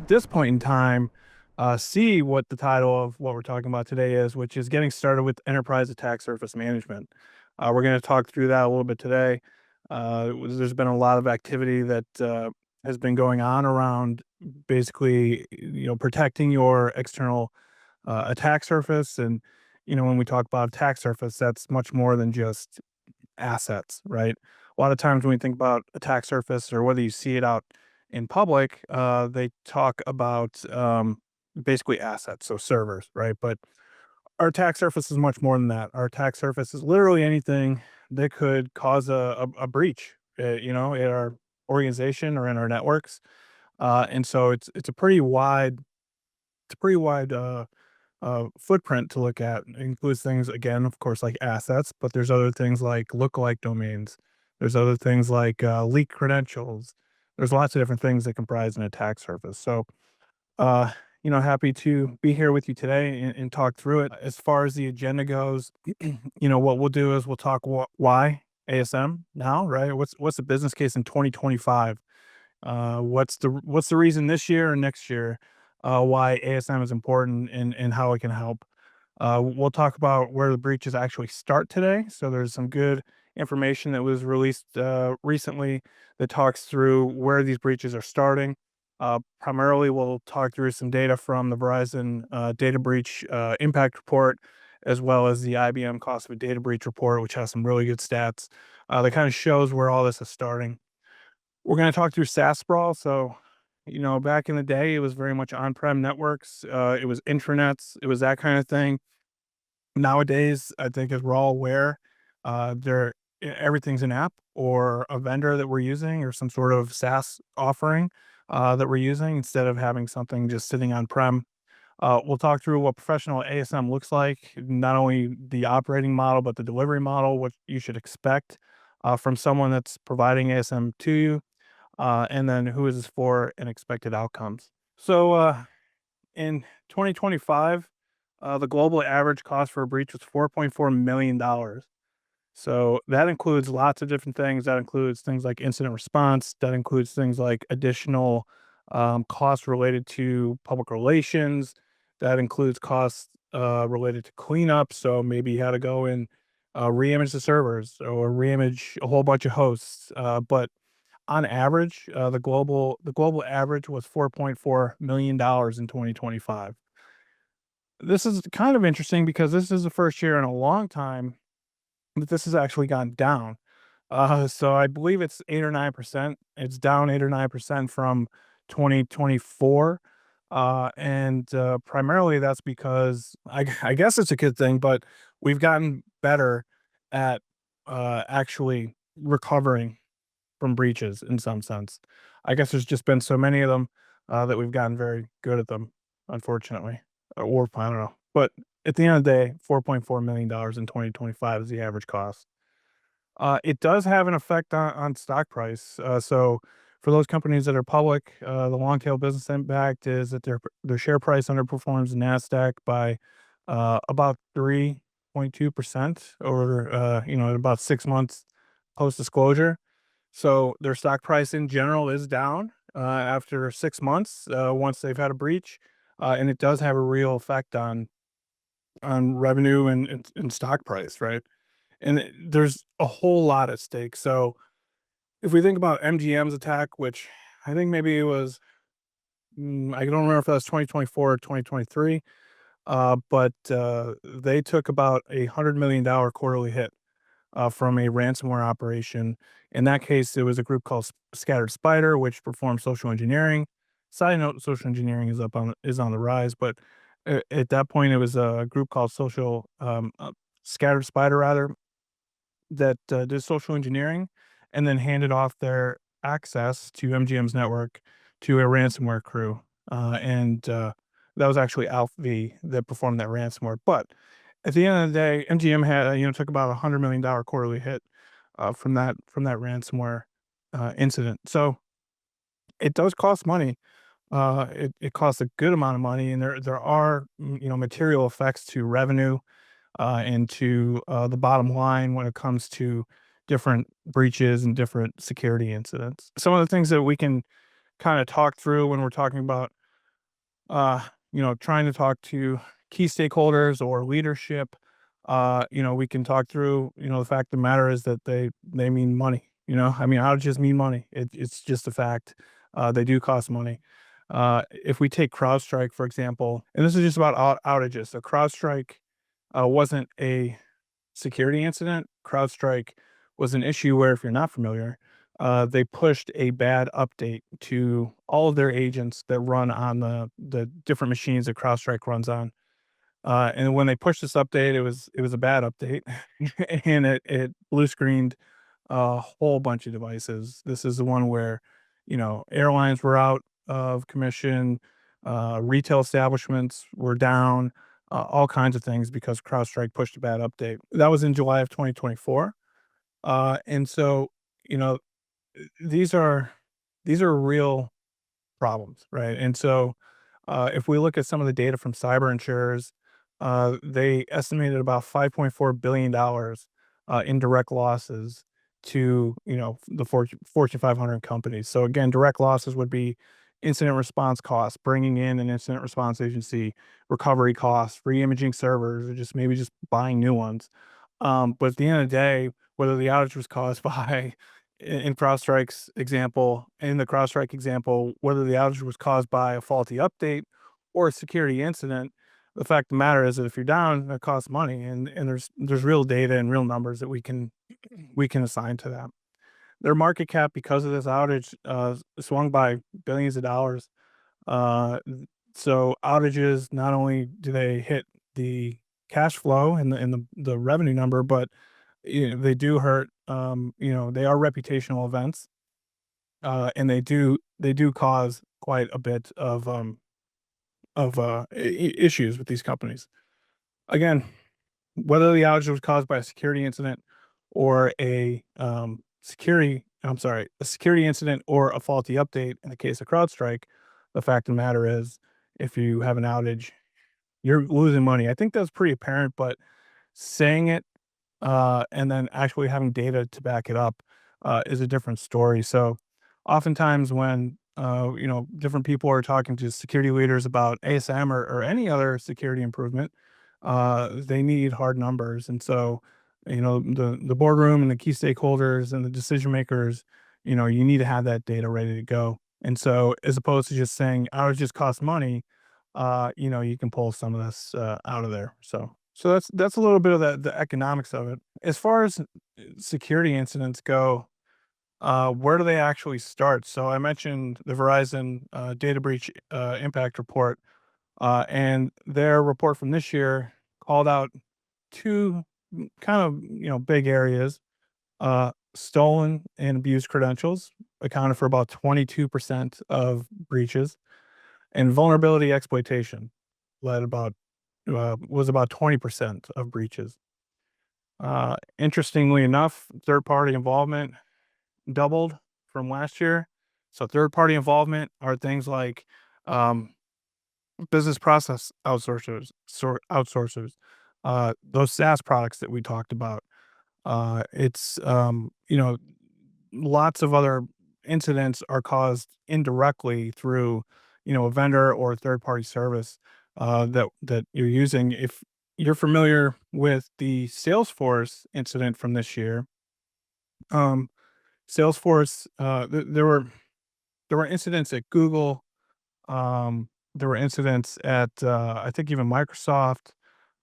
at this point in time, see what the title of what we're talking about today is, which is getting started with enterprise attack surface management. We're going to talk through that a little bit today. There's been a lot of activity that has been going on around basically, protecting your external attack surface. And, when we talk about attack surface, that's much more than just assets, right? A lot of times when we think about attack surface or whether you see it out in public, they talk about basically assets, so servers, right? But our attack surface is much more than that. Our attack surface is literally anything that could cause a breach, in our organization or in our networks. And so it's a pretty wide footprint to look at. It includes things again, of course, like assets, but there's other things like lookalike domains. There's other things like leak credentials. There's lots of different things that comprise an attack surface. So, uh, happy to be here with you today and talk through it. As far as the agenda goes, what we'll do is we'll talk why ASM now, right? What's the business case in 2025? What's the reason this year and next year why ASM is important and how it can help. We'll talk about where the breaches actually start today. So there's some good information that was released recently that talks through where these breaches are starting. Primarily, we'll talk through some data from the Verizon data breach impact report, as well as the IBM cost of a data breach report, which has some really good stats that kind of shows where all this is starting. We're going to talk through SaaS sprawl. So, back in the day, it was very much on-prem networks. It was intranets. It was that kind of thing. Nowadays, I think as we're all aware, everything's an app or a vendor that we're using or some sort of SaaS offering that we're using instead of having something just sitting on-prem. We'll talk through what professional ASM looks like, not only the operating model, but the delivery model, what you should expect from someone that's providing ASM to you, and then who is this for and expected outcomes. So in 2025, the global average cost for a breach was $4.4 million. So that includes lots of different things. That includes things like incident response. That includes things like additional costs related to public relations. That includes costs related to cleanup. So maybe you had to go and reimage the servers or reimage a whole bunch of hosts. But on average, the global average was $4.4 million in 2025. This is kind of interesting because this is the first year in a long time that this has actually gone down. So I believe it's 8 or 9%. It's down 8 or 9% from 2024. And primarily that's because I guess it's a good thing, but we've gotten better at actually recovering from breaches in some sense. I guess there's just been so many of them that we've gotten very good at them, unfortunately, or I don't know. But at the end of the day, $4.4 million in 2025 is the average cost. It does have an effect on stock price. So for those companies that are public, the long tail business impact is that their share price underperforms the Nasdaq by about 3.2% over in about 6 months post disclosure. So their stock price in general is down after 6 months once they've had a breach, and it does have a real effect on revenue and stock price, right? And there's a whole lot at stake. So if we think about MGM's attack, which I think maybe it was, I don't remember if that was 2024 or 2023, but they took about $100 million quarterly hit from a ransomware operation. In that case, it was a group called Scattered Spider, which performed social engineering. Side note: social engineering is on the rise, but at that point, it was a group called Scattered Spider, rather, that did social engineering, and then handed off their access to MGM's network to a ransomware crew. And that was actually Alpha V that performed that ransomware. But at the end of the day, MGM had took about $100 million quarterly hit from that ransomware incident. So it does cost money. It costs a good amount of money, and there are material effects to revenue and to the bottom line when it comes to different breaches and different security incidents. Some of the things that we can kind of talk through when we're talking about uh, trying to talk to key stakeholders or leadership, we can talk through, the fact of the matter is that they mean money. I mean, outages mean money. It's just a fact. They do cost money. If we take CrowdStrike, for example, and this is just about outages. So CrowdStrike wasn't a security incident. CrowdStrike was an issue where, if you're not familiar, they pushed a bad update to all of their agents that run on the different machines that CrowdStrike runs on. And when they pushed this update, it was a bad update, and it blue screened a whole bunch of devices. This is the one where, airlines were out of commission, retail establishments were down, all kinds of things because CrowdStrike pushed a bad update. That was in July of 2024. And so, you know, these are these are real problems, right? And so, if we look at some of the data from cyber insurers, they estimated about $5.4 billion in direct losses to, the Fortune 500 companies. So again, direct losses would be incident response costs, bringing in an incident response agency, recovery costs, re-imaging servers, or just maybe just buying new ones. But at the end of the day, whether the outage was caused by in the CrowdStrike example, whether the outage was caused by a faulty update or a security incident, the fact of the matter is that if you're down, it costs money, and there's real data and real numbers that we can assign to that. Their market cap because of this outage swung by billions of dollars. So outages, not only do they hit the cash flow and the revenue number, but they do hurt. They are reputational events, and they do cause quite a bit of issues with these companies. Again, whether the outage was caused by a security incident or a security incident or a faulty update in the case of CrowdStrike, the fact of the matter is, if you have an outage, you're losing money. I think that's pretty apparent, but saying it and then actually having data to back it up is a different story. So, oftentimes when different people are talking to security leaders about ASM or any other security improvement, they need hard numbers, and so the boardroom and the key stakeholders and the decision makers, you need to have that data ready to go. And so, as opposed to just saying outages cost money, you can pull some of this out of there. So that's a little bit of the economics of it. As far as security incidents go, where do they actually start? So I mentioned the Verizon data breach impact report, and their report from this year called out two kind of big areas. Stolen and abused credentials accounted for about 22% of breaches, and vulnerability exploitation led about was about 20% of breaches. Interestingly enough, third party involvement doubled from last year. So third party involvement are things like um, business process outsourcers, those SaaS products that we talked about. It's lots of other incidents are caused indirectly through a vendor or a third party service that you're using. If you're familiar with the Salesforce incident from this year, um, Salesforce, there were incidents at Google. There were incidents at I think even Microsoft,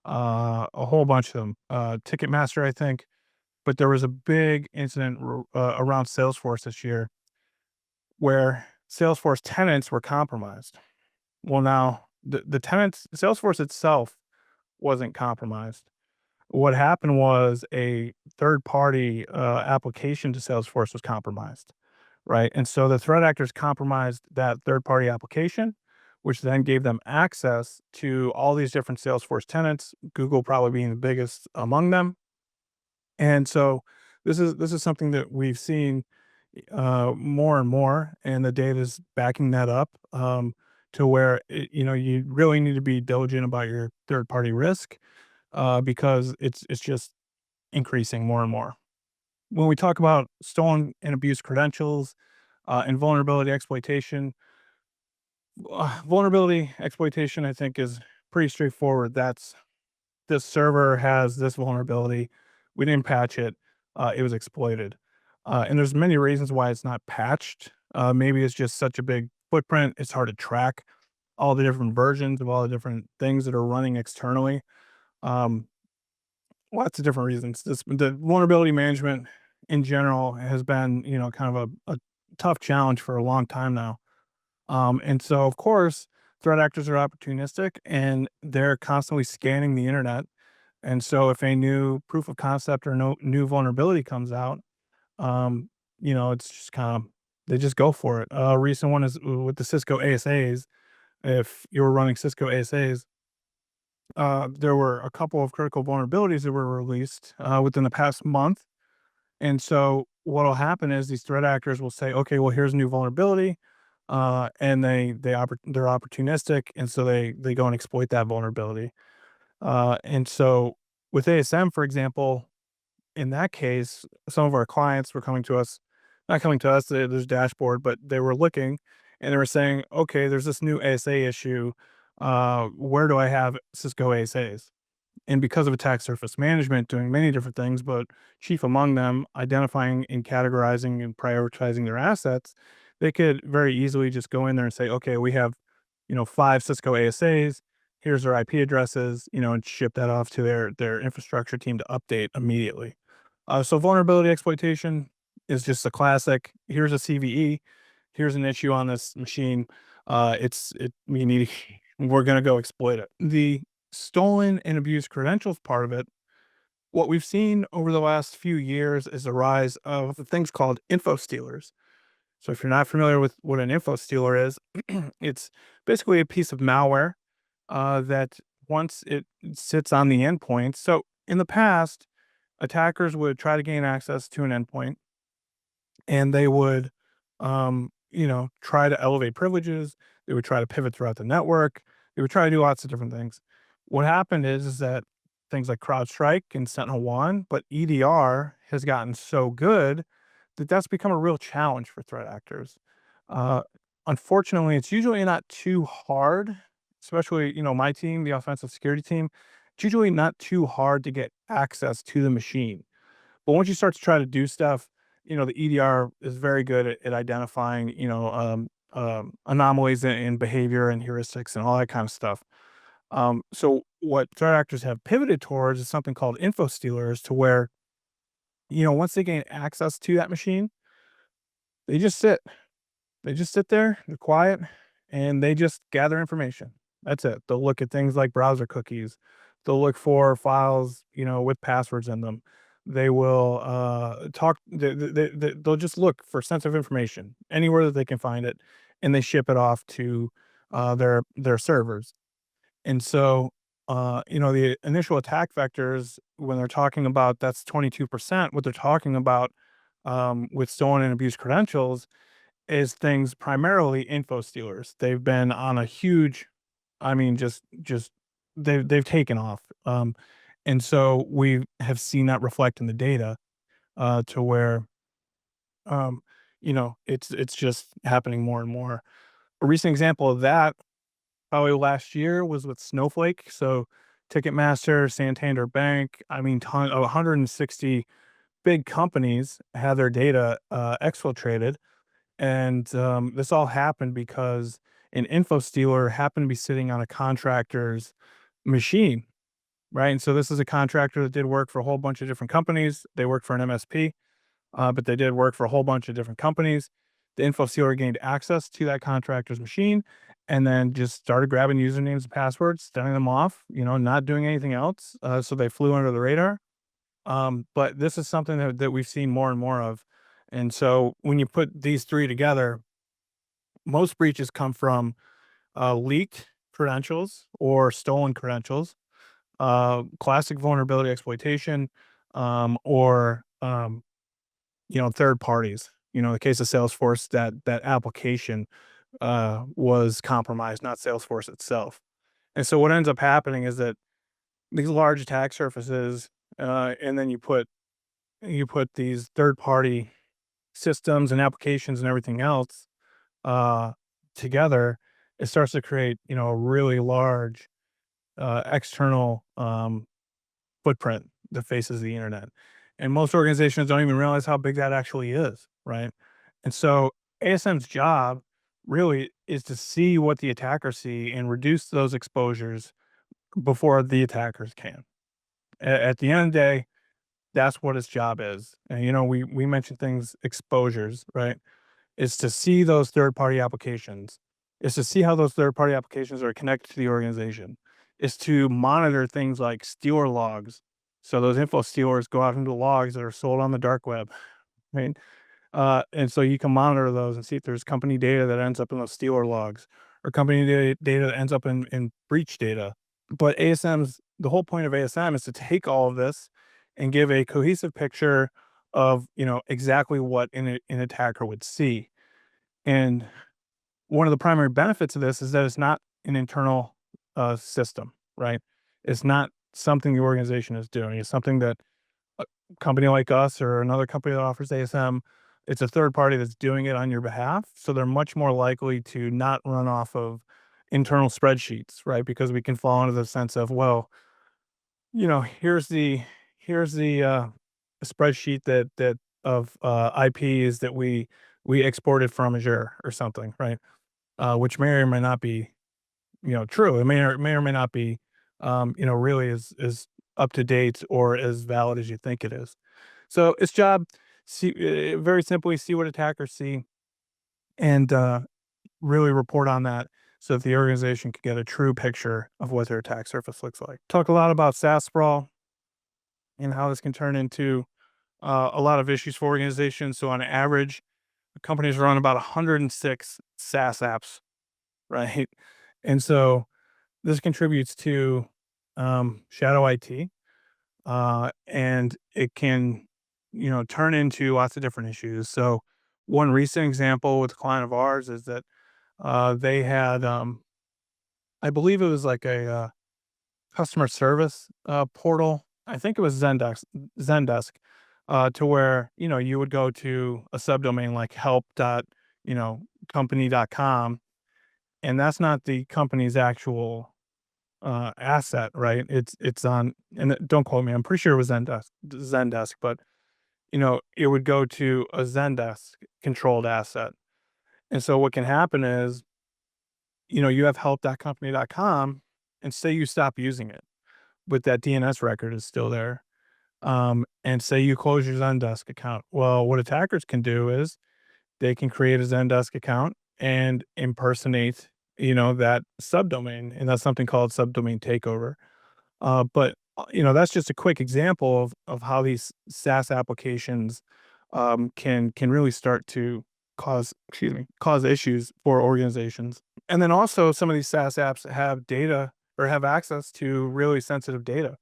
a whole bunch of them. Ticketmaster, I think. But there was a big incident around Salesforce this year where Salesforce tenants were compromised. Well, now the tenants, Salesforce itself wasn't compromised. What happened was a third party application to Salesforce was compromised, right? And so the threat actors compromised that third party application, which then gave them access to all these different Salesforce tenants, Google probably being the biggest among them. And so this is something that we've seen more and more, and the data is backing that up, to where you really need to be diligent about your third party risk, because it's just increasing more and more. When we talk about stolen and abused credentials and vulnerability exploitation, Vulnerability exploitation, I think, is pretty straightforward. That's this server has this vulnerability. We didn't patch it. It was exploited. And there's many reasons why it's not patched. Maybe it's just such a big footprint. It's hard to track all the different versions of all the different things that are running externally. Um, Lots of different reasons. The vulnerability management in general has been, kind of a tough challenge for a long time now. And so, of course, threat actors are opportunistic and they're constantly scanning the internet. And so, if a new proof of concept or no new vulnerability comes out, um, it's just kind of they just go for it. A recent one is with the Cisco ASAs. If you were running Cisco ASAs, there were a couple of critical vulnerabilities that were released within the past month. And so, what'll happen is these threat actors will say, "Okay, well, here's a new vulnerability," and they're opportunistic, and so they go and exploit that vulnerability. And so, with ASM, for example, in that case, some of our clients were coming to us, not coming to us, there's dashboard, but they were looking and they were saying, "Okay, there's this new ASA issue. Where do I have Cisco ASAs?" And because of attack surface management doing many different things, but chief among them, identifying and categorizing and prioritizing their assets, they could very easily just go in there and say, okay, we have, 5 Cisco ASAs. Here's their IP addresses, and ship that off to their infrastructure team to update immediately. So vulnerability exploitation is just a classic. Here's a CVE. Here's an issue on this machine. We need we're gonna go exploit it. The stolen and abused credentials part of it, what we've seen over the last few years is a rise of things called info stealers. So if you're not familiar with what an info stealer is, it's basically a piece of malware that once it sits on the endpoint. So in the past, attackers would try to gain access to an endpoint and they would, try to elevate privileges. They would try to pivot throughout the network. They would try to do lots of different things. What happened is that things like CrowdStrike and SentinelOne, but EDR has gotten so good that that's become a real challenge for threat actors. Uh, Unfortunately, it's usually not too hard, especially, my team, the offensive security team, it's usually not too hard to get access to the machine. But once you start to try to do stuff, the EDR is very good at identifying, anomalies in behavior and heuristics and all that kind of stuff. So what threat actors have pivoted towards is something called info stealers, to where, once they gain access to that machine, they just sit. They just sit there, they're quiet, and they just gather information. That's it. They'll look at things like browser cookies. They'll look for files, with passwords in them. They will talk. They'll just look for sensitive information anywhere that they can find it, and they ship it off to their servers. And so, the initial attack vectors, when they're talking about that's 22%, what they're talking about with stolen and abused credentials is things primarily info stealers. They've been on a huge, I mean, just they've taken off. And so we have seen that reflect in the data to where it's just happening more and more. A recent example of that probably last year was with Snowflake. So Ticketmaster, Santander Bank, I mean, 160 big companies had their data exfiltrated. And this all happened because an info stealer happened to be sitting on a contractor's machine, right? And so this is a contractor that did work for a whole bunch of different companies. They worked for an MSP, but they did work for a whole bunch of different companies. The info stealer gained access to that contractor's machine and then just started grabbing usernames and passwords, sending them off, not doing anything else. So they flew under the radar. But this is something that we've seen more and more of. And so when you put these three together, most breaches come from leaked credentials or stolen credentials, classic vulnerability exploitation, or third parties. In the case of Salesforce, that application was compromised, not Salesforce itself. And so what ends up happening is that these large attack surfaces, and then you put these third party systems and applications and everything else uh, together, it starts to create, a really large external footprint that faces the internet. And most organizations don't even realize how big that actually is, right? And so ASM's job really is to see what the attackers see and reduce those exposures before the attackers can. At the end of the day, that's what its job is. And we mentioned things exposures, right? Is to see those third party applications, is to see how those third party applications are connected to the organization, is to monitor things like stealer logs. So those info stealers go out into logs that are sold on the dark web, right? And so you can monitor those and see if there's company data that ends up in those stealer logs or company data that ends up in breach data. But the whole point of ASM is to take all of this and give a cohesive picture of, exactly what an attacker would see. And one of the primary benefits of this is that it's not an internal system, right? It's not something the organization is doing. It's something that a company like us or another company that offers ASM, it's a third party that's doing it on your behalf. So they're much more likely to not run off of internal spreadsheets, right? Because we can fall into the sense of, well, here's the spreadsheet that of IPs that we exported from Azure or something, right? Which may or may not be, true. It may or may not be, really as up to date or as valid as you think it is. So its job, very simply, see what attackers see and really report on that so that the organization can get a true picture of what their attack surface looks like. Talk a lot about SaaS sprawl and how this can turn into a lot of issues for organizations. So on average, companies run about 106 SaaS apps, right? And so this contributes to shadow IT, and it can, turn into lots of different issues. So one recent example with a client of ours is that they had, I believe it was like a customer service portal. I think it was Zendesk, to where you would go to a subdomain like help dot company.com, and that's not the company's actual asset, right? It's on, and don't quote me. I'm pretty sure it was Zendesk, but it would go to a Zendesk controlled asset. And so what can happen is, you have help.company.com, and say you stop using it, but that DNS record is still there. And say you close your Zendesk account. Well, what attackers can do is they can create a Zendesk account and impersonate, that subdomain, and that's something called subdomain takeover. But that's just a quick example of how these SaaS applications can really start to cause issues for organizations. And then also some of these SaaS apps have data or have access to really sensitive data.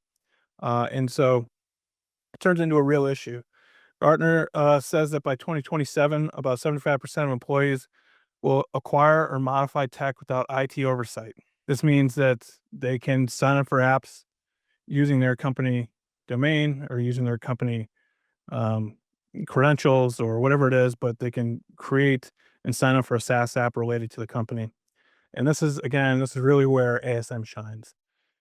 And so it turns into a real issue. Gartner says that by 2027, about 75% of employees will acquire or modify tech without IT oversight. This means that they can sign up for apps using their company domain or using their company um, credentials or whatever it is, but they can create and sign up for a SaaS app related to the company. And this is really where ASM shines.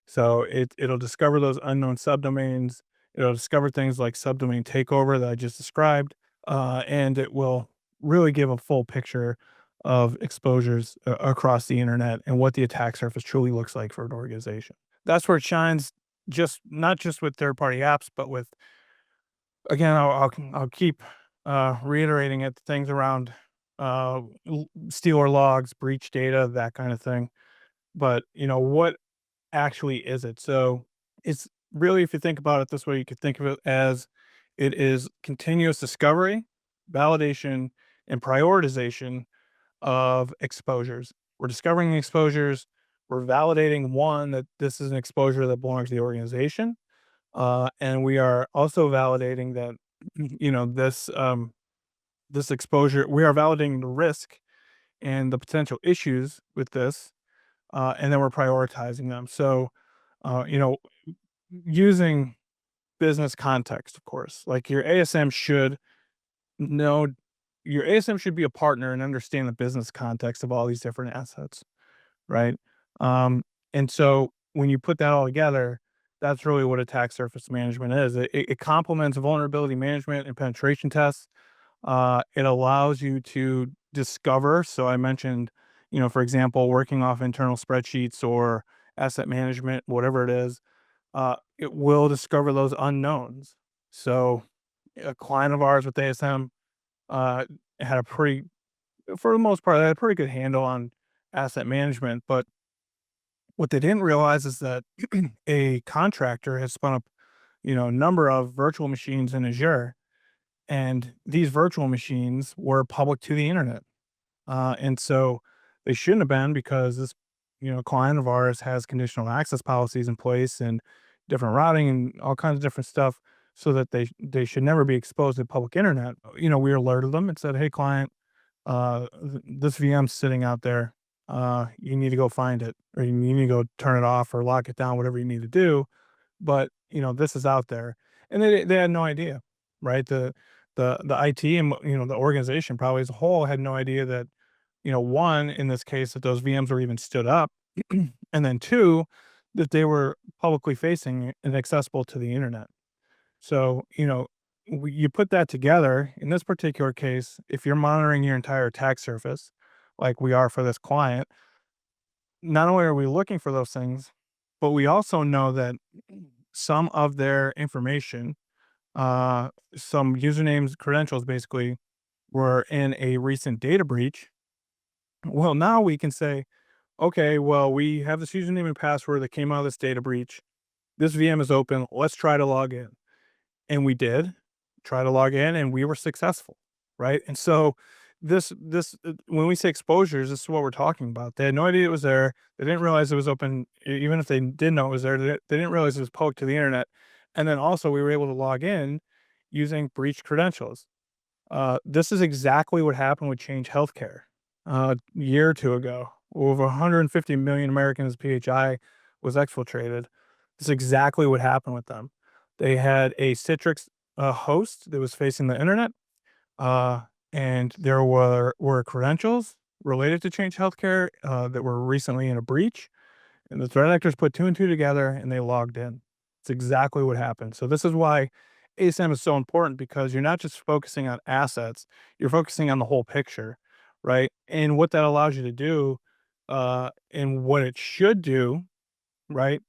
So it'll discover those unknown subdomains. It'll discover things like subdomain takeover that I just described, and it will really give a full picture of exposures across the internet and what the attack surface truly looks like for an organization. That's where it shines. Just not just with third party apps, but with, again, I'll keep reiterating it. Things around stealer logs, breach data, that kind of thing. But what actually is it? So it's really, if you think about it this way, you could think of it as it is continuous discovery, validation, and prioritization of exposures. We're discovering the exposures. We're validating one that this is an exposure that belongs to the organization, and we are also validating that this exposure. We are validating the risk and the potential issues with this, and then we're prioritizing them. So, uh, you know, using business context, of course, like know your ASM should be a partner and understand the business context of all these different assets, right? Um, and so when you put that all together, that's really what attack surface management is. It complements vulnerability management and penetration tests. It allows you to discover. So I mentioned, for example, working off internal spreadsheets or asset management, whatever it is, it will discover those unknowns. So a client of ours with ASM uh, had a pretty, for the most part, they had a pretty good handle on asset management. But what they didn't realize is that a contractor has spun up, a number of virtual machines in Azure, and these virtual machines were public to the internet. And so they shouldn't have been, because this, client of ours has conditional access policies in place and different routing and all kinds of different stuff, so that they should never be exposed to the public internet. We alerted them and said, "Hey, client, this VM's sitting out there. You need to go find it, or you need to go turn it off or lock it down, whatever you need to do. But this is out there," and they had no idea, right? The IT and the organization probably as a whole had no idea that, one, in this case, that those VMs were even stood up, and then two, that they were publicly facing and accessible to the internet. So, you put that together in this particular case, if you're monitoring your entire attack surface, like we are for this client, not only are we looking for those things, but we also know that some of their information, some usernames, credentials basically, were in a recent data breach. Well, now we can say, okay, well, we have this username and password that came out of this data breach. This VM is open. Let's try to log in. And we did try to log in, and we were successful, right? And so when we say exposures, this is what we're talking about. They had no idea it was there. They didn't realize it was open. Even if they did know it was there, they didn't realize it was poked to the internet. And then also we were able to log in using breached credentials. This is exactly what happened with Change Healthcare a year or two ago. Over 150 million Americans' PHI was exfiltrated. This is exactly what happened with them. They had a Citrix host that was facing the internet, uh, and there were credentials related to Change Healthcare that were recently in a breach, and the threat actors put two and two together and they logged in. It's exactly what happened. So this is why ASM is so important, because you're not just focusing on assets, you're focusing on the whole picture, right? And what that allows you to do, and what it should do, right,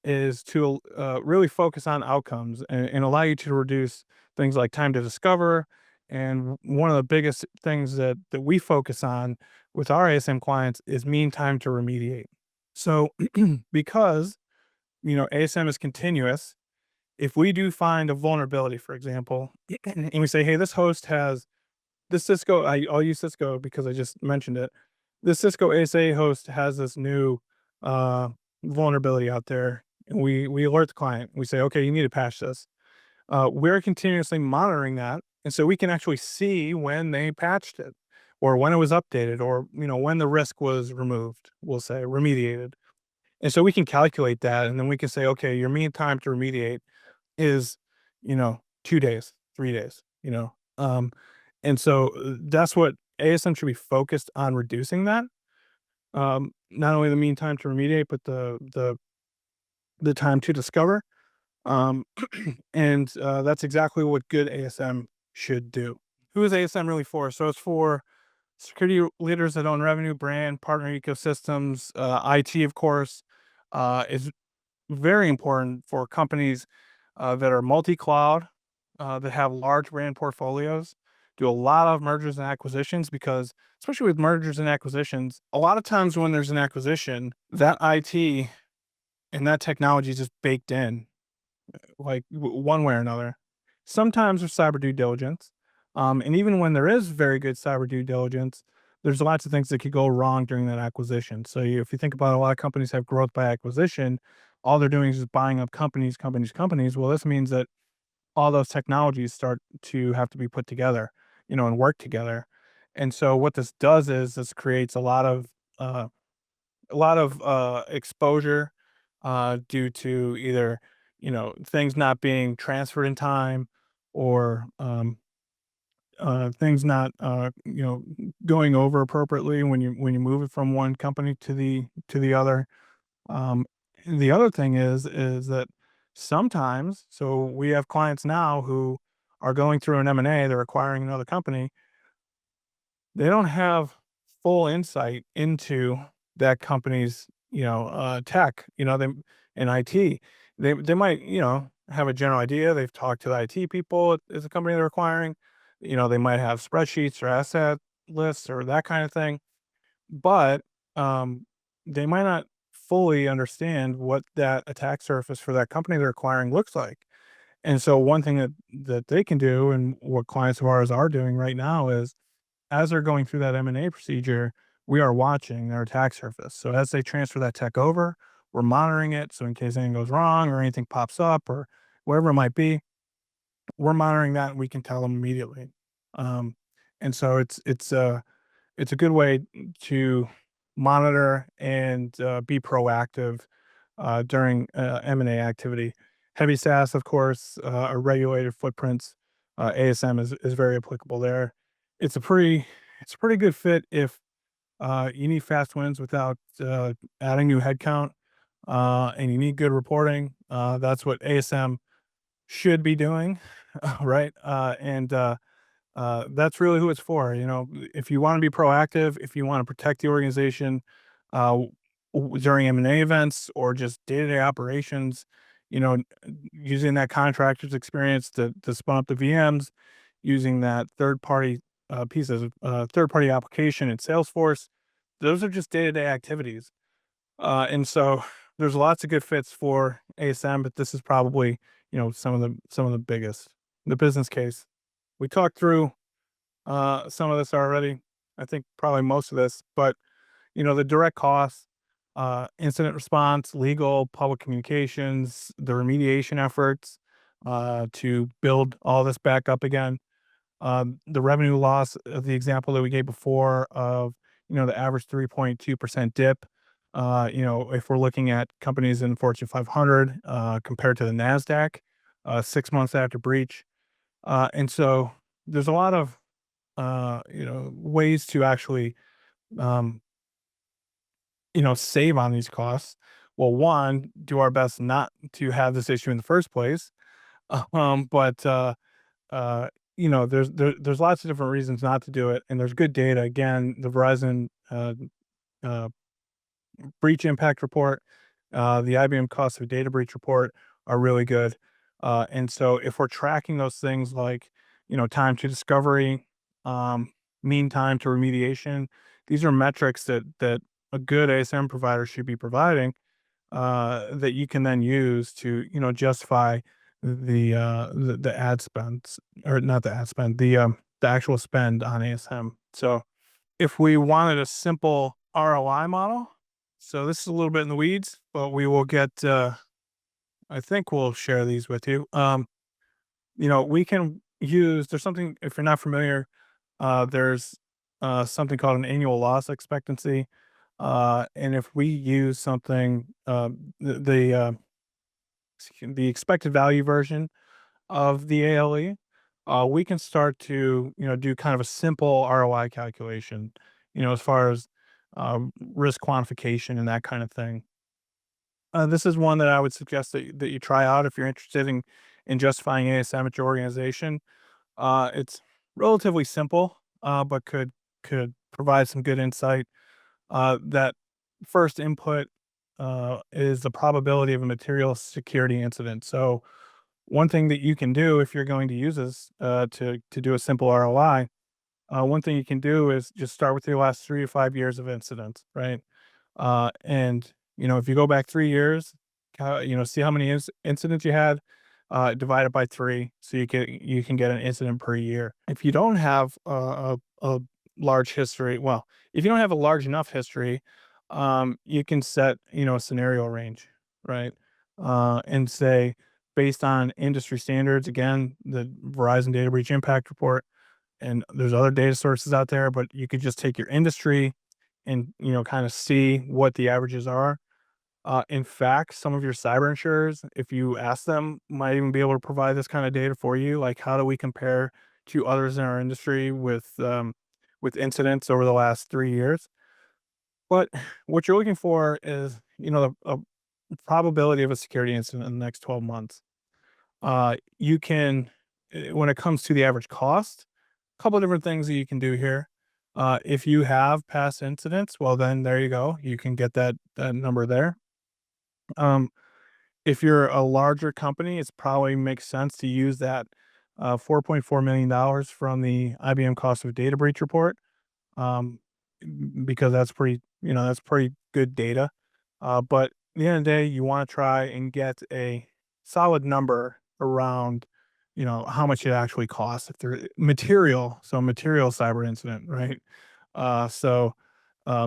is to really focus on outcomes, and allow you to reduce things like time to discover. And one of the biggest things that we focus on with our ASM clients is mean time to remediate. So because ASM is continuous, if we do find a vulnerability, for example, and we say, hey, this host has this Cisco, I'll use Cisco because I just mentioned it. This Cisco ASA host has this new uh, vulnerability out there, and we alert the client. We say, okay, you need to patch this. We're continuously monitoring that, and so we can actually see when they patched it, or when it was updated, or when the risk was removed. We'll say remediated, and so we can calculate that, and then we can say, okay, your mean time to remediate is, 2 days, 3 days, and so that's what ASM should be focused on, reducing that. Not only the mean time to remediate, but the time to discover. Um, and that's exactly what good ASM should do. Who is ASM really for? So it's for security leaders that own revenue, brand, partner ecosystems, IT, of course, is very important for companies that are multi-cloud, that have large brand portfolios, do a lot of mergers and acquisitions, because especially with mergers and acquisitions, a lot of times when there's an acquisition, that IT and that technology is just baked in, like one way or another. Sometimes there's cyber due diligence. And even when there is very good cyber due diligence, there's lots of things that could go wrong during that acquisition. So if you think about it, a lot of companies have growth by acquisition. All they're doing is just buying up companies, companies, companies. Well, this means that all those technologies start to have to be put together, and work together. And so what this does is this creates uh, a lot of exposure due to either things not being transferred in time, or things not going over appropriately when you move it from one company to the other. Um, the other thing is that sometimes, so we have clients now who are going through an M&A, they're acquiring another company. They don't have full insight into that company's, tech, they and IT. They might, have a general idea. They've talked to the IT people at the company they're acquiring. They might have spreadsheets or asset lists or that kind of thing, but they might not fully understand what that attack surface for that company they're acquiring looks like. And so one thing that they can do, and what clients of ours are doing right now, is as they're going through that M&A procedure, we are watching their attack surface. So as they transfer that tech over, we're monitoring it. So in case anything goes wrong or anything pops up or whatever it might be, we're monitoring that and we can tell them immediately. Um, and so it's a good way to monitor and be proactive during M&A activity. Heavy SaaS, of course, are regulated footprints. ASM is very applicable there. It's a pretty it's a pretty good fit if you need fast wins without adding new headcount, and you need good reporting. That's what ASM should be doing, right? And that's really who it's for. If you want to be proactive, if you want to protect the organization during M&A events or just day-to-day operations, using that contractor's experience to spun up the VMs, using that third-party pieces of third-party application in Salesforce, those are just day-to-day activities. And so there's lots of good fits for ASM, but this is probably, some of the biggest. The business case. We talked through some of this already. I think probably most of this, but the direct costs, incident response, legal, public communications, the remediation efforts to build all this back up again. The revenue loss of the example that we gave before of, the average 3.2% dip. If we're looking at companies in Fortune 500 compared to the NASDAQ, 6 months after breach. And so there's a lot of ways to actually, um, save on these costs. Well, one, do our best not to have this issue in the first place. But uh, there's lots of different reasons not to do it, and there's good data. Again, the Verizon uh, breach impact report, the IBM cost of data breach report are really good. And so if we're tracking those things like, time to discovery, um, mean time to remediation, these are metrics that a good ASM provider should be providing, that you can then use to, justify the ad spend, or not the ad spend, the actual spend on ASM. So if we wanted a simple ROI model, so this is a little bit in the weeds, but we will get, I think we'll share these with you. We can use, there's something, if you're not familiar, there's something called an annual loss expectancy. And if we use something, the expected value version of the ALE, we can start to, do kind of a simple ROI calculation, as far as risk quantification and that kind of thing. This is one that I would suggest that you try out if you're interested in justifying ASM at your organization. It's relatively simple, but could provide some good insight. That first input is the probability of a material security incident. So one thing that you can do if you're going to use this to do a simple ROI, one thing you can do is just start with your last 3 to 5 years of incidents, right? And if you go back 3 years, see how many incidents you had, divide it by three, so you can get an incident per year. If you don't have a large history, well, if you don't have a large enough history, you can set a scenario range, right? And say based on industry standards, again, the Verizon Data Breach Impact Report, and there's other data sources out there, but you could just take your industry and kind of see what the averages are. In fact, some of your cyber insurers, if you ask them, might even be able to provide this kind of data for you. Like, how do we compare to others in our industry with incidents over the last 3 years. But what you're looking for is, a probability of a security incident in the next 12 months. You can, when it comes to the average cost, a couple of different things that you can do here. If you have past incidents, well, then there you go. You can get that number there. Um, if you're a larger company, it's probably makes sense to use that $4.4 million from the IBM cost of data breach report, um, because that's pretty good data. But at the end of the day, you want to try and get a solid number around, how much it actually costs if they're material cyber incident, right?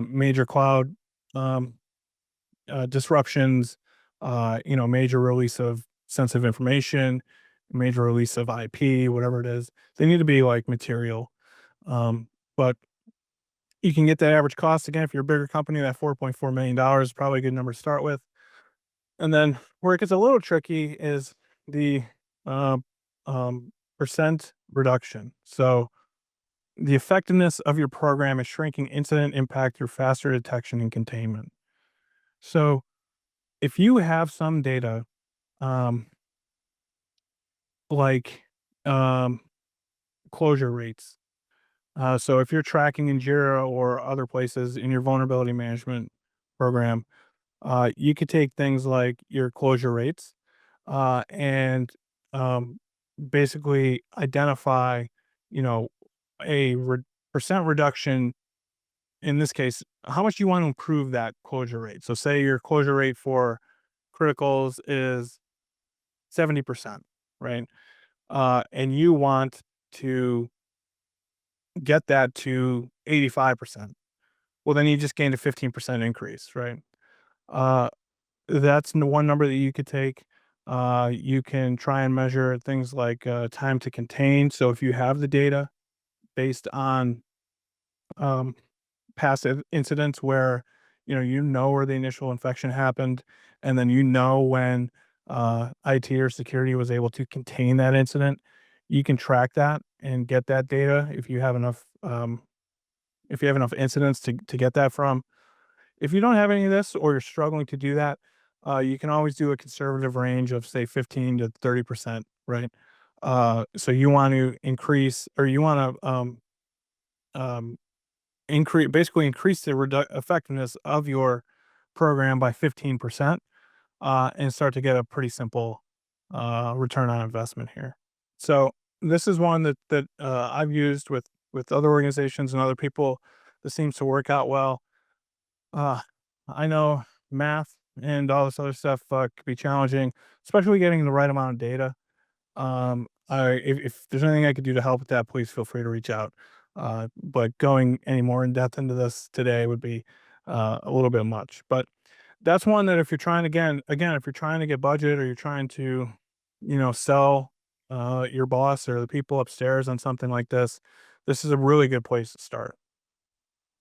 Major cloud um, disruptions, major release of sensitive information, major release of IP, whatever it is, they need to be like material. But you can get that average cost again if you're a bigger company. That $4.4 million is probably a good number to start with. And then where it gets a little tricky is the uh, percent reduction. So the effectiveness of your program is shrinking incident impact through faster detection and containment. So if you have some data, um, like um, closure rates, so if you're tracking in Jira or other places in your vulnerability management program, you could take things like your closure rates, and basically identify, you know, percent reduction. In this case, how much you want to improve that closure rate. So, say your closure rate for criticals is 70%, right? And you want to get that to 85%. Well, then you just gained a 15% increase, right? Uh, that's one number that you could take. You can try and measure things like time to contain. So if you have the data based on um, past incidents where where the initial infection happened, and then when IT or security was able to contain that incident, you can track that and get that data if you have enough. If you have enough incidents to get that from. If you don't have any of this or you're struggling to do that, you can always do a conservative range of say 15 to 30%, right? So you want to increase, or you want to um, increase the effectiveness of your program by 15%, and start to get a pretty simple return on investment here. So this is one that I've used with other organizations and other people. This seems to work out well. Uh, I know math and all this other stuff could be challenging, especially getting the right amount of data. If there's anything I could do to help with that, please feel free to reach out. But going any more in depth into this today would be a little bit much. But that's one that if you're trying if you're trying to get budget, or you're trying to, sell your boss or the people upstairs on something like this is a really good place to start.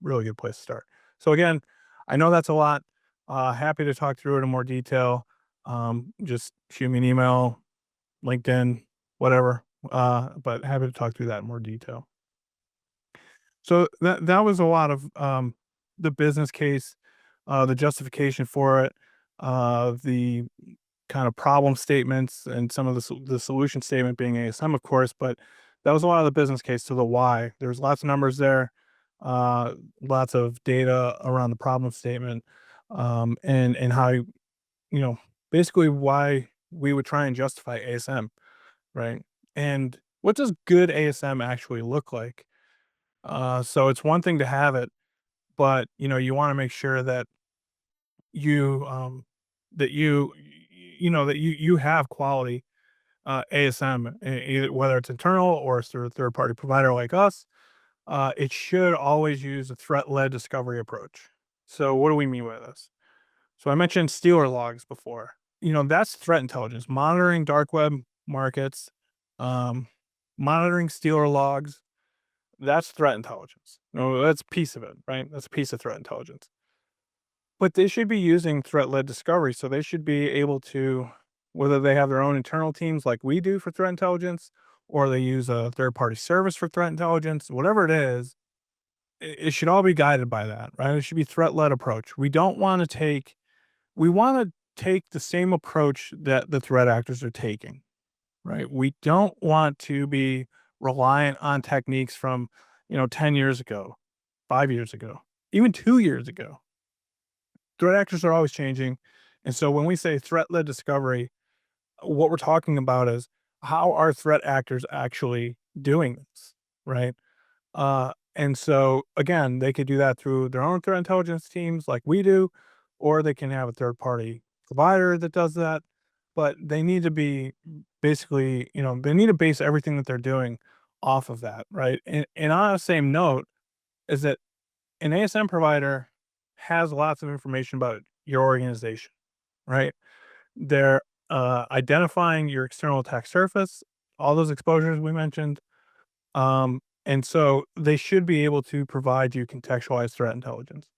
Really good place to start. So again, I know that's a lot. Happy to talk through it in more detail. Just shoot me an email, LinkedIn, whatever. But happy to talk through that in more detail. So that was a lot of the business case, the justification for it, the kind of problem statements, and some of the solution statement being ASM, of course. But that was a lot of the business case to the why. There's lots of numbers there, lots of data around the problem statement, and how you know basically why we would try and justify ASM, right? And what does good ASM actually look like? So it's one thing to have it, but you want to make sure that you that you have quality ASM, either whether it's internal or it's through a third party provider like us. It should always use a threat led discovery approach. So what do we mean by this? So I mentioned Stealer logs before. That's threat intelligence, monitoring dark web markets, um, monitoring Stealer logs. That's threat intelligence. No, that's a piece of it, right? That's a piece of threat intelligence. But they should be using threat led discovery. So they should be able to, whether they have their own internal teams like we do for threat intelligence, or they use a third party service for threat intelligence, whatever it is, it should all be guided by that, right? It should be threat-led approach. We wanna take the same approach that the threat actors are taking, right? We don't want to be reliant on techniques from, 10 years ago, 5 years ago, even 2 years ago. Threat actors are always changing, and so when we say threat-led discovery, what we're talking about is how are threat actors actually doing this, right? And so again, they could do that through their own threat intelligence teams like we do, or they can have a third party provider that does that. But they need to be basically, they need to base everything that they're doing off of that, right? And on the same note, is that an ASM provider has lots of information about your organization, right? They're identifying your external attack surface, all those exposures we mentioned, and so they should be able to provide you contextualized threat intelligence.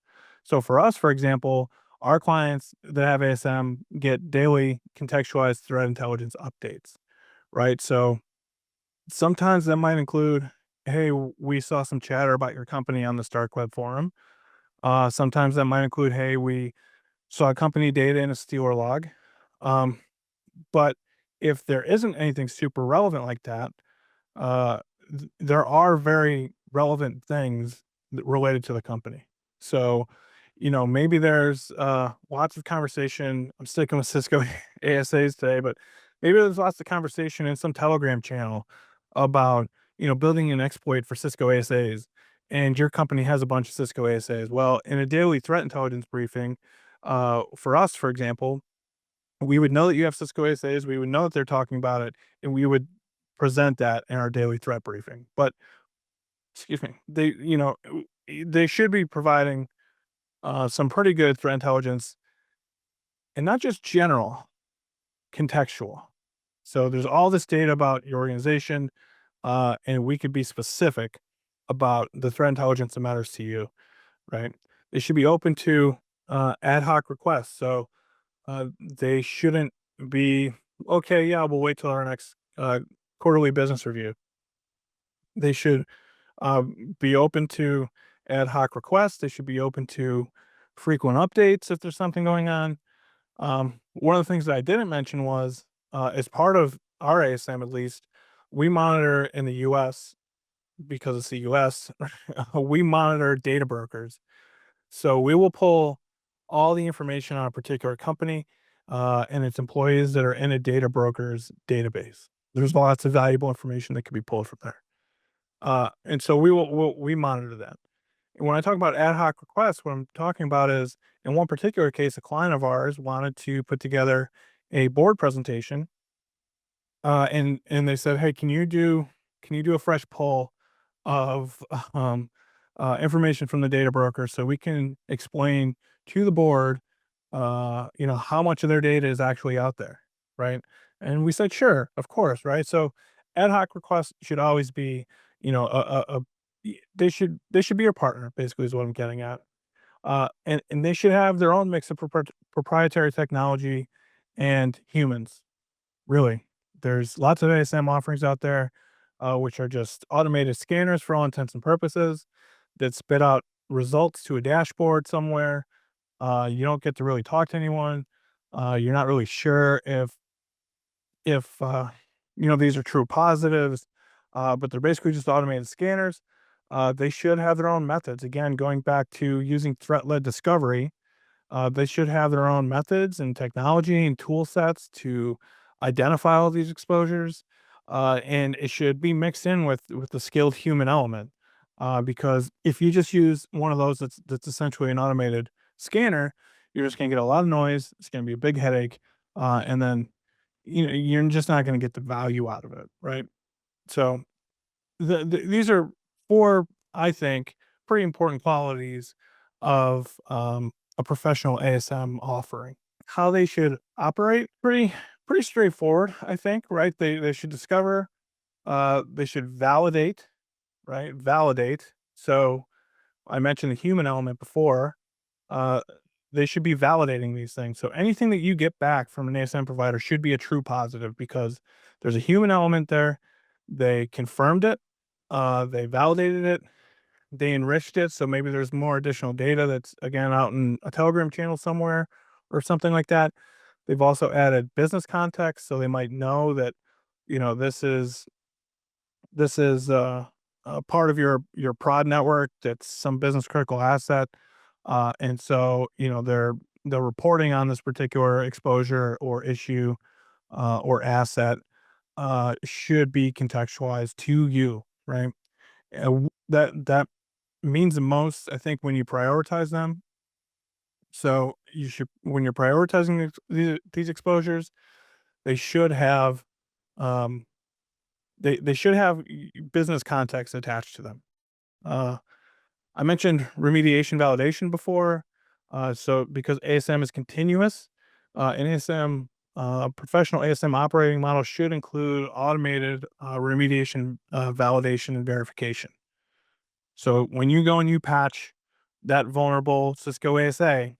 So for us, for example, our clients that have ASM get daily contextualized threat intelligence updates, right? So sometimes that might include, hey, we saw some chatter about your company on the Stark Web forum. Sometimes that might include, hey, we saw company data in a Steeler log. Um, but if there isn't anything super relevant like that, uh, there are very relevant things related to the company. So, maybe there's lots of conversation. I'm sticking with Cisco ASAs today, but maybe there's lots of conversation in some Telegram channel about, building an exploit for Cisco ASAs. And your company has a bunch of Cisco ASAs. Well, in a daily threat intelligence briefing, for us, for example, we would know that you have Cisco ASAs, we would know that they're talking about it, and we would present that in our daily threat briefing. But, excuse me, they should be providing, some pretty good threat intelligence and not just general, contextual. So there's all this data about your organization, and we could be specific about the threat intelligence that matters to you, right? They should be open to, ad hoc requests. So they shouldn't be, okay, yeah, we'll wait till our next quarterly business review. They should be open to ad hoc requests. They should be open to frequent updates if there's something going on. One of the things that I didn't mention was, as part of our ASM, at least, we monitor in the US because it's the US, we monitor data brokers. So we will pull all the information on a particular company and its employees that are in a data broker's database. There's lots of valuable information that can be pulled from there. And so we monitor that. And when I talk about ad hoc requests, what I'm talking about is in one particular case, a client of ours wanted to put together a board presentation, and they said, "Hey, can you do a fresh poll of information from the data broker so we can explain to the board, how much of their data is actually out there, right?" And we said, "Sure, of course," right? So ad hoc requests should always be, they should be your partner. Basically, is what I'm getting at. And they should have their own mix of proprietary technology and humans. Really, there's lots of ASM offerings out there, which are just automated scanners for all intents and purposes that spit out results to a dashboard somewhere. You don't get to really talk to anyone. You're not really sure if these are true positives, but they're basically just automated scanners. They should have their own methods. Again, going back to using threat-led discovery, they should have their own methods and technology and tool sets to identify all these exposures, and it should be mixed in with the skilled human element. Because if you just use one of those that's essentially an automated scanner, you're just going to get a lot of noise. It's going to be a big headache, and then you're just not going to get the value out of it, right? So these are four, I think, pretty important qualities of a professional ASM offering. How they should operate, pretty straightforward, I think, right? They should discover, they should validate, right? Validate. So I mentioned the human element before. Uh, they should be validating these things. So anything that you get back from an ASM provider should be a true positive because there's a human element there. They confirmed it, they validated it, they enriched it, so maybe there's more additional data that's again out in a Telegram channel somewhere or something like that. They've also added business context, so they might know that, this is a part of your prod network that's some business critical asset. And so, they're reporting on this particular exposure or issue or asset should be contextualized to you, right? That means the most, I think, when you prioritize them. So you should, when you're prioritizing these exposures, they should have um, they should have business context attached to them. Uh, I mentioned remediation validation before. So because ASM is continuous, an ASM professional ASM operating model should include automated remediation, validation, and verification. So when you go and you patch that vulnerable Cisco ASA,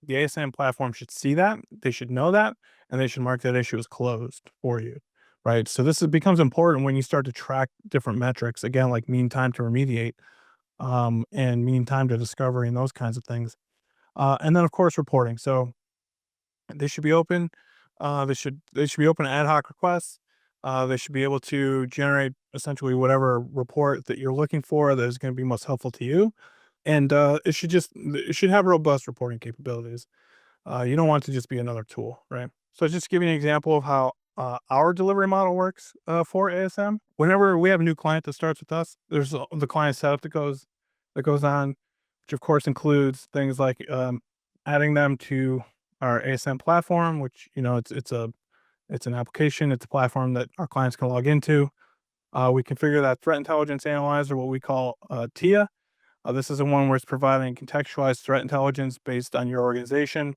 the ASM platform should see that, they should know that, and they should mark that issue as closed for you, right? So becomes important when you start to track different metrics, again, like mean time to remediate, and mean time to discovery and those kinds of things. And then of course reporting. So they should be open. They should be open to ad hoc requests. They should be able to generate essentially whatever report that you're looking for that is going to be most helpful to you. And it should have robust reporting capabilities. You don't want it to just be another tool, right? So just to give you an example of how our delivery model works for ASM. Whenever we have a new client that starts with us, there's the client setup that goes on, which of course includes things like adding them to our ASM platform, which it's an application, it's a platform that our clients can log into. We configure that threat intelligence analyzer, what we call TIA. This is the one where it's providing contextualized threat intelligence based on your organization.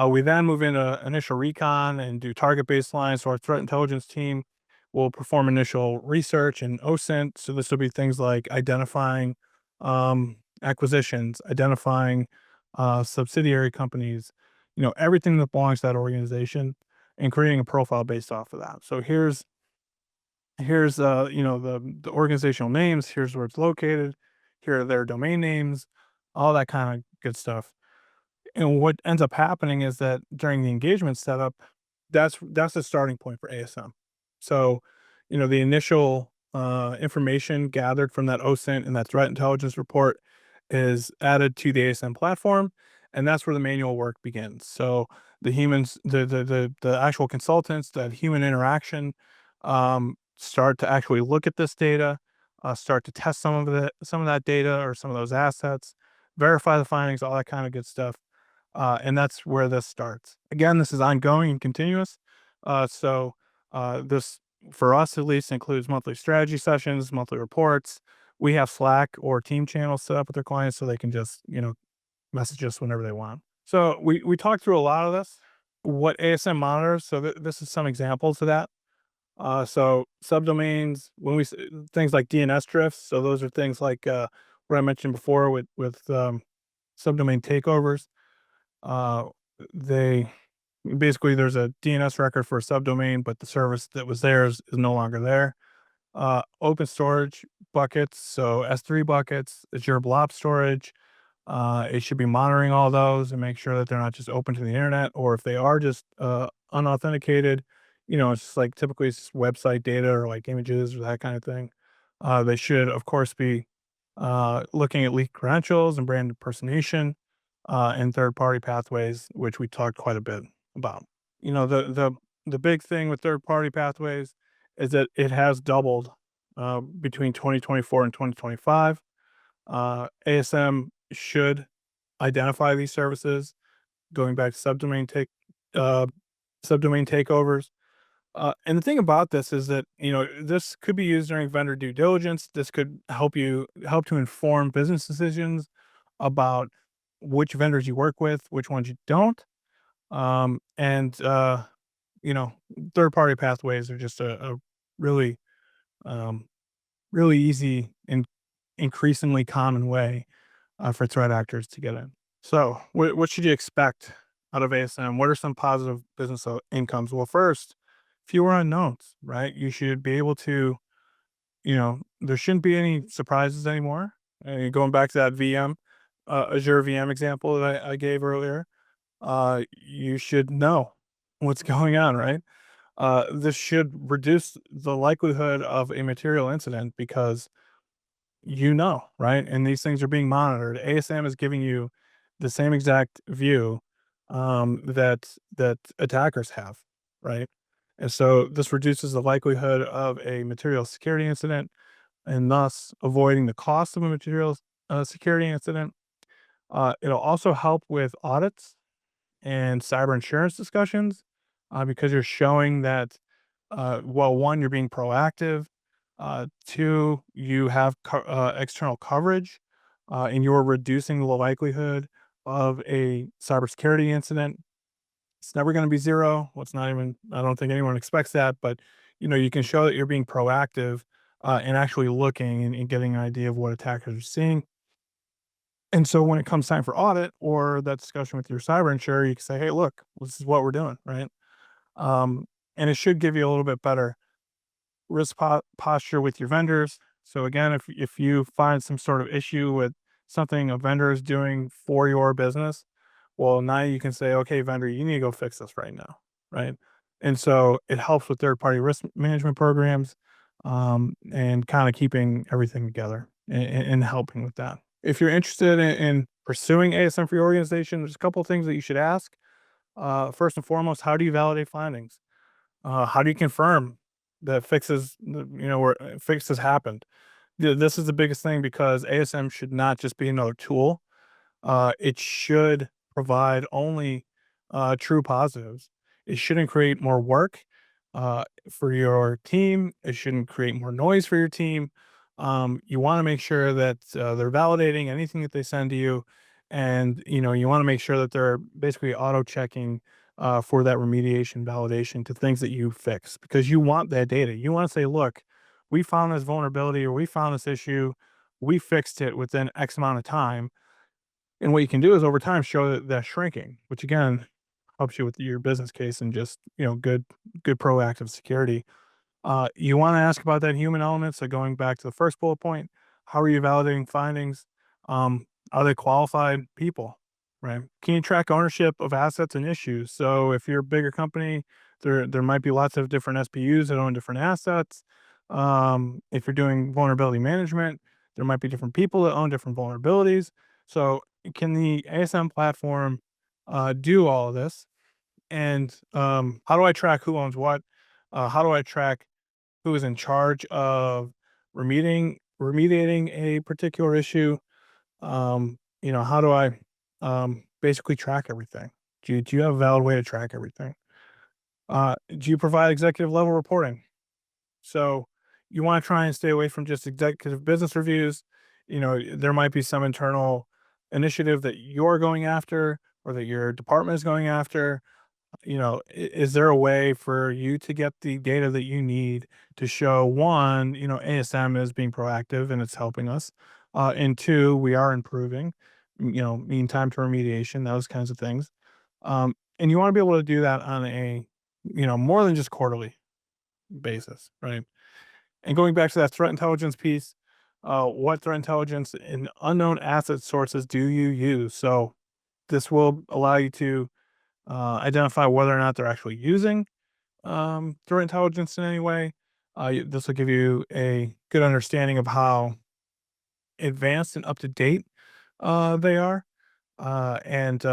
We then move into initial recon and do target baselines. So our threat intelligence team will perform initial research and OSINT. So this will be things like identifying acquisitions, identifying subsidiary companies, everything that belongs to that organization, and creating a profile based off of that. So here's the organizational names. Here's where it's located. Here are their domain names, all that kind of good stuff. And what ends up happening is that during the engagement setup, that's the starting point for ASM. So, the initial information gathered from that OSINT and that threat intelligence report is added to the ASM platform, and that's where the manual work begins. So the humans, the actual consultants, that human interaction, start to actually look at this data, start to test some of that data or some of those assets, verify the findings, all that kind of good stuff. And that's where this starts. Again, this is ongoing and continuous. This, for us at least, includes monthly strategy sessions, monthly reports. We have Slack or team channels set up with their clients so they can just, message us whenever they want. So we talked through a lot of this. What ASM monitors. So this is some examples of that. So subdomains, things like DNS drifts. So those are things like what I mentioned before with subdomain takeovers. Uh, they basically, there's a DNS record for a subdomain, but the service that was there is no longer there. Open storage buckets, so S3 buckets, Azure Blob Storage. It should be monitoring all those and make sure that they're not just open to the internet, or if they are just unauthenticated, it's just like typically it's just website data or like images or that kind of thing. They should, of course, be looking at leaked credentials and brand impersonation, and third party pathways, which we talked quite a bit about. The big thing with third party pathways is that it has doubled between 2024 and 2025. ASM should identify these services, going back to uh, subdomain takeovers. And the thing about this is that this could be used during vendor due diligence. This could help to inform business decisions about which vendors you work with, which ones you don't. And you know, third party pathways are just a really um, really easy and increasingly common way for threat actors to get in. So, what should you expect out of ASM? What are some positive business incomes? Well, first, fewer unknowns, right? You should be able to, there shouldn't be any surprises anymore. And going back to that VM, Azure VM example that I gave earlier, you should know what's going on, right? This should reduce the likelihood of a material incident because right? And these things are being monitored. ASM is giving you the same exact view that attackers have, right? And so this reduces the likelihood of a material security incident and thus avoiding the cost of a material security incident. It'll also help with audits and cyber insurance discussions because you're showing that, well, one, you're being proactive. Two, you have external coverage and you're reducing the likelihood of a cybersecurity incident. It's never going to be zero. Well, it's not even, I don't think anyone expects that, but you can show that you're being proactive and actually looking and getting an idea of what attackers are seeing. And so when it comes time for audit or that discussion with your cyber insurer, you can say, "Hey, look, this is what we're doing," right? Um, and it should give you a little bit better risk posture with your vendors. So again, if you find some sort of issue with something a vendor is doing for your business, well, now you can say, "Okay, vendor, you need to go fix this right now," right? And so it helps with third party risk management programs and kind of keeping everything together and helping with that. If you're interested in pursuing ASM for your organization, there's a couple of things that you should ask. First and foremost, how do you validate findings? How do you confirm that where fixes happened? This is the biggest thing because ASM should not just be another tool. It should provide only true positives. It shouldn't create more work for your team. It shouldn't create more noise for your team. You want to make sure that they're validating anything that they send to you, and you want to make sure that they're basically auto checking for that remediation validation to things that you fix because you want that data. You want to say, look, we found this vulnerability or we found this issue. We fixed it within X amount of time, and what you can do is over time show that that's shrinking, which again helps you with your business case and just, good proactive security. You want to ask about that human element. So going back to the first bullet point, how are you validating findings? Are they qualified people? Right? Can you track ownership of assets and issues? So if you're a bigger company, there might be lots of different SPUs that own different assets. If you're doing vulnerability management, there might be different people that own different vulnerabilities. So can the ASM platform do all of this? And how do I track who owns what? How do I track who is in charge of remediating a particular issue? How do I basically track everything? Do you have a valid way to track everything? Do you provide executive level reporting? So you want to try and stay away from just executive business reviews. There might be some internal initiative that you're going after or that your department is going after. Is there a way for you to get the data that you need to show one, ASM is being proactive and it's helping us. And two, we are improving, mean time to remediation, those kinds of things. And you want to be able to do that on a, more than just quarterly basis, right? And going back to that threat intelligence piece, what threat intelligence and unknown asset sources do you use? So this will allow you to identify whether or not they're actually using threat intelligence in any way. This will give you a good understanding of how advanced and up to date they are. And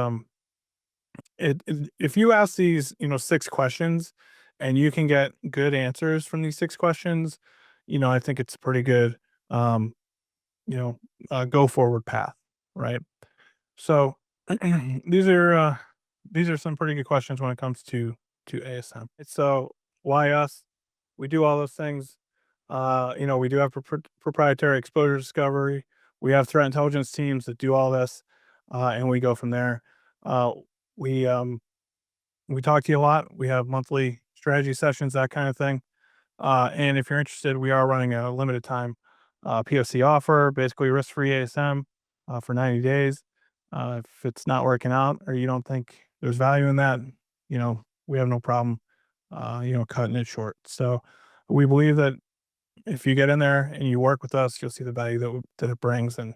if you ask these, 6 questions, and you can get good answers from these 6 questions, I think it's a pretty good, um, go forward path, right? So these are uh, these are some pretty good questions when it comes to ASM. So why us? We do all those things. We do have proprietary exposure discovery. We have threat intelligence teams that do all this, and we go from there. Uh, we um, we talk to you a lot. We have monthly strategy sessions, that kind of thing. And if you're interested, we are running a limited time POC offer, basically risk free ASM for 90 days. If it's not working out or you don't think there's value in that, we have no problem, cutting it short. So we believe that if you get in there and you work with us, you'll see the value that it brings, and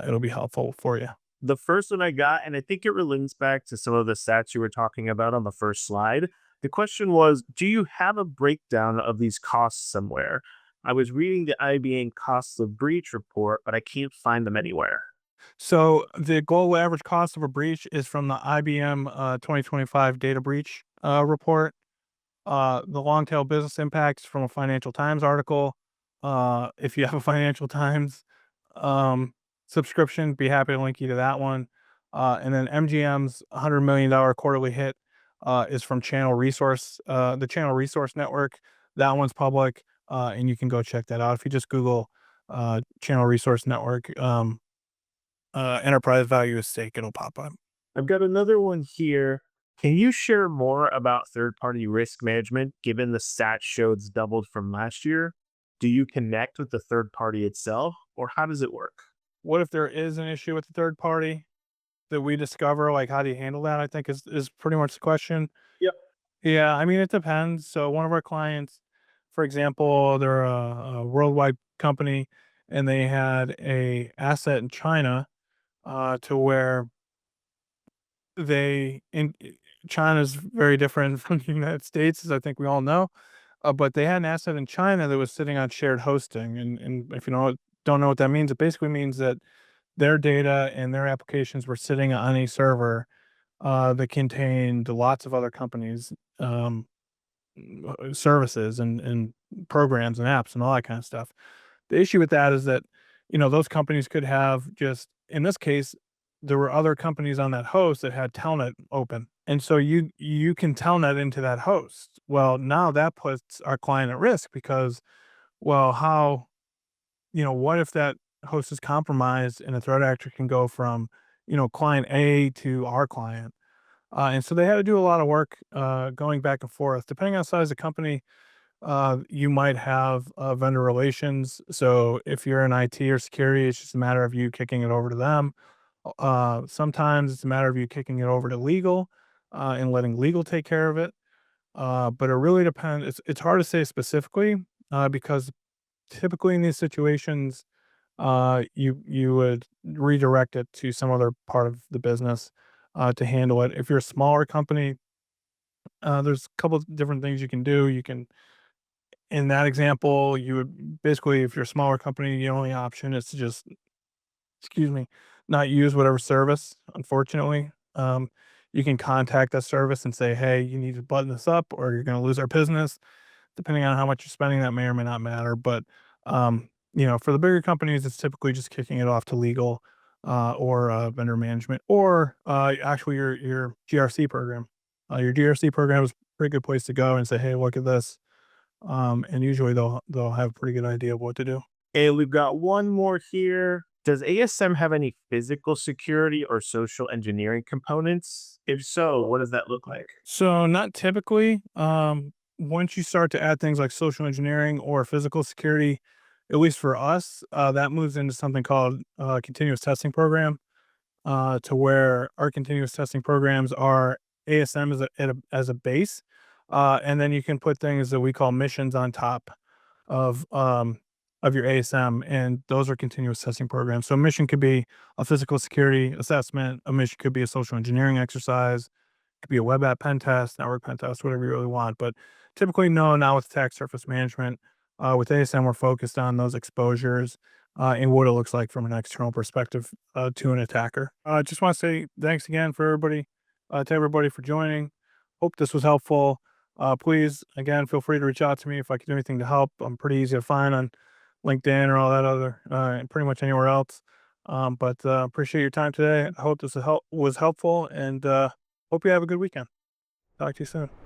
it'll be helpful for you. The first one I got, and I think it relates back to some of the stats you were talking about on the first slide. The question was, do you have a breakdown of these costs somewhere? I was reading the IBM costs of breach report, but I can't find them anywhere. So the global average cost of a breach is from the IBM 2025 data breach report. The long tail business impacts from a Financial Times article. If you have a Financial Times um, subscription, be happy to link you to that one. And then MGM's $100 million quarterly hit is from the Channel Resource Network. That one's public, and you can go check that out. If you just Google Channel Resource Network, enterprise value at stake, it'll pop up. I've got another one here. Can you share more about third party risk management given the stat shows doubled from last year? Do you connect with the third party itself, or how does it work? What if there is an issue with the third party that we discover? Like, how do you handle that? I think is pretty much the question. Yep. Yeah, I mean, it depends. So one of our clients, for example, they're a worldwide company, and they had a asset in China, to where they in China's very different from the United States, as I think we all know. But they had an asset in China that was sitting on shared hosting, and if you don't know what that means, it basically means that their data and their applications were sitting on a server that contained lots of other companies' services and programs and apps and all that kind of stuff. The issue with that is that, those companies could have just, in this case, there were other companies on that host that had Telnet open. And so you can Telnet into that host. Well, now that puts our client at risk because, well, what if that host is compromised and a threat actor can go from, client A to our client? And so they had to do a lot of work going back and forth. Depending on the size of the company, you might have vendor relations. So if you're in IT or security, it's just a matter of you kicking it over to them. Sometimes it's a matter of you kicking it over to legal and letting legal take care of it. But it really depends. It's hard to say specifically because typically in these situations, you would redirect it to some other part of the business to handle it. If you're a smaller company, there's a couple of different things you can do. You can, in that example, you would basically, if you're a smaller company, the only option is to just, excuse me, not use whatever service. Unfortunately, you can contact that service and say, "Hey, you need to button this up, or you're going to lose our business." Depending on how much you're spending, that may or may not matter. But for the bigger companies, it's typically just kicking it off to legal or vendor management, or actually your GRC program. Your GRC program is a pretty good place to go and say, "Hey, look at this," and usually they'll have a pretty good idea of what to do. And we've got one more here. Does ASM have any physical security or social engineering components? If so, what does that look like? So not typically. Once you start to add things like social engineering or physical security, at least for us, that moves into something called continuous testing program. To where our continuous testing programs are ASM as a base, and then you can put things that we call missions on top of um, of your ASM, and those are continuous testing programs. So a mission could be a physical security assessment. A mission could be a social engineering exercise. Could be a web app pen test, network pen test, whatever you really want. But typically, no, not with attack surface management. With ASM, we're focused on those exposures and what it looks like from an external perspective to an attacker. I just want to say thanks again for everybody, to everybody for joining. Hope this was helpful. Please, again, feel free to reach out to me if I can do anything to help. I'm pretty easy to find on LinkedIn or all that other, and pretty much anywhere else. But appreciate your time today. I hope this was helpful, and hope you have a good weekend. Talk to you soon.